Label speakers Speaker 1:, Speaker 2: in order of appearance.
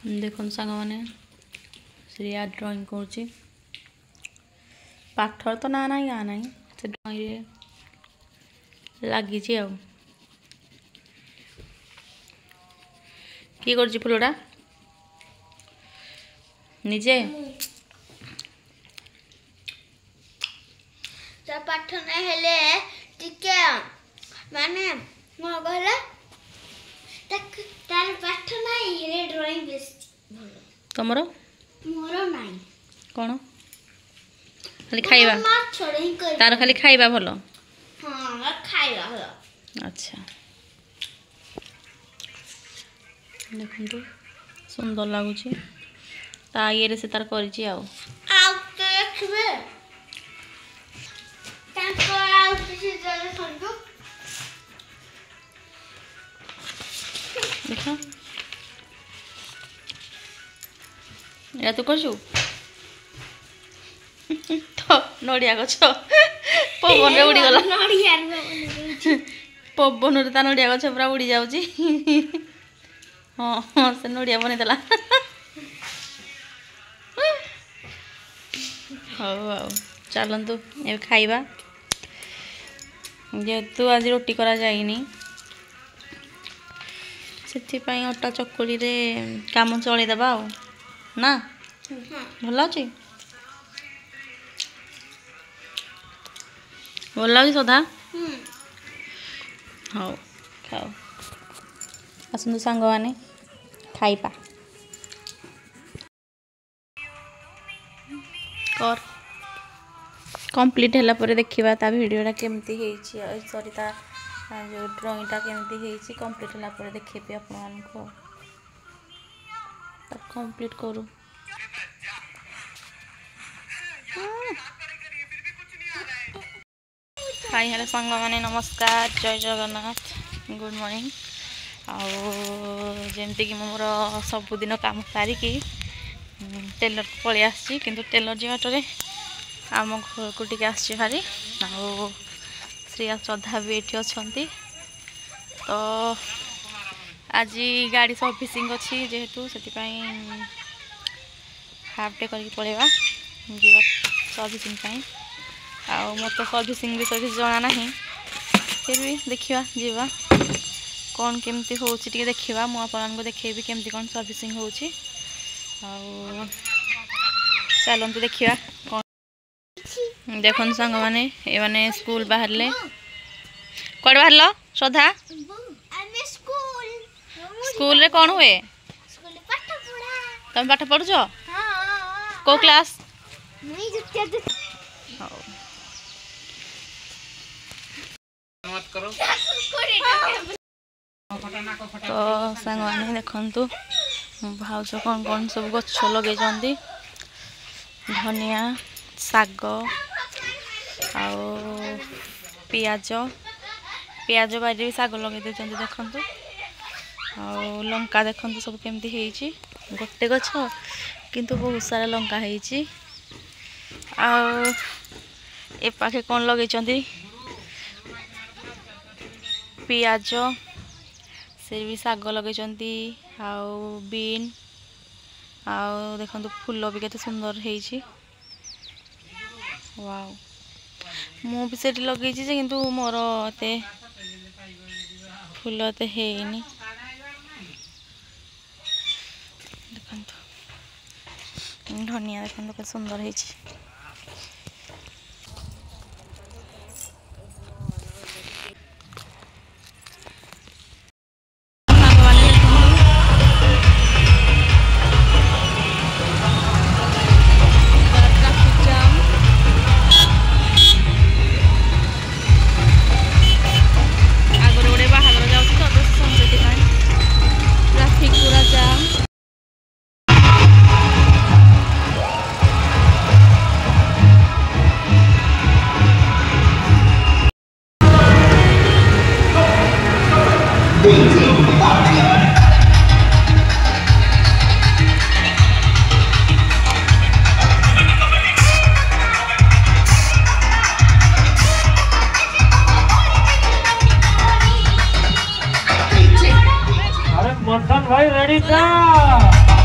Speaker 1: देखो सांग मैंने श्रेया ड्राइंग कर पाठर तो ना ना या ना से ड्राइंग लगी कि कर फुलटा निजे
Speaker 2: पाठ ना हेले टिके माने मो कहले तार पाठ नाही हेले ड्राइंग बेस भलो
Speaker 1: तमरो
Speaker 2: मोरो नाही
Speaker 1: कोन खाली खाइबा
Speaker 2: मार छोड़े ही कर
Speaker 1: तार खाली खाइबा भलो
Speaker 2: हां खाइबा भलो
Speaker 1: अच्छा देखो सुंदर लगुच ये से तार कर
Speaker 2: देखबे
Speaker 1: देख या तू कर तो नड़िया गछ पवन रे उड़ी गला पवन रे ता नड़िया गछ पूरा उड़ी जाउची हाँ हाँ से नड़िया बनईदेला हाँ चलतु ए खाइबा जेहेतु आज रोटी करा जाइनी से अटा चकुली रे काम चलईदेबा ना भल अच्छे भल लगे सदा हाँ खाओ आसतु सांग मैंने खाइबा कर कंप्लीट हैला परे देखिबा ता वीडियोटा केमती हेची सॉरी ता जो ड्राइंगटा केमती हेची कंप्लीट हैला परे देखेबी आपन मानको ता कंप्लीट करू हाय हेलो संग माने नमस्कार जय जगन्नाथ गुड मॉर्निंग आमती कि मोर सबुदिन काम सारिकी टेलर को पलि आसी किंतु टेलर जी बाटरे आम घर को टी आसी भारी श्रेया श्रद्धा भी ये अच्छा तो आज गाड़ी सर्विसिंग अच्छी जेहेतु से हाफ डे करके पलैबा जा सर्विसिंग आउ मत तो सर्विसिंग विषय किसी जना ना फिर भी देखा जीवा कौन केमती हो देखा मुझे देखेबी केमती कौन सर्विसिंग हो चलतु देखा कौन देखो सांग मैंने ये मैंने स्कूल बाहर कौन बाहर श्रद्धा स्कूल रे कौन हुए तुम पाठ पढ़ुच को क्लास तो सांग मैंने देखु भाउज कौन कौन सब गछ लगे धनिया साग पियाज पियाज बारी भी साग लगे देखते देखु लंका देखु सब केमती गोटे गछ किंतु बहुत सारा लंका है पाखे कौन लगे पियाज से भी साग लगे बीन आउ देखो फूल भी केते सुंदर है वाव मु भी से लगे किंतु मोर एते फूल एते हेनी देखो धनिया देखो केते सुंदर है
Speaker 3: मंथन भाई रेडी था।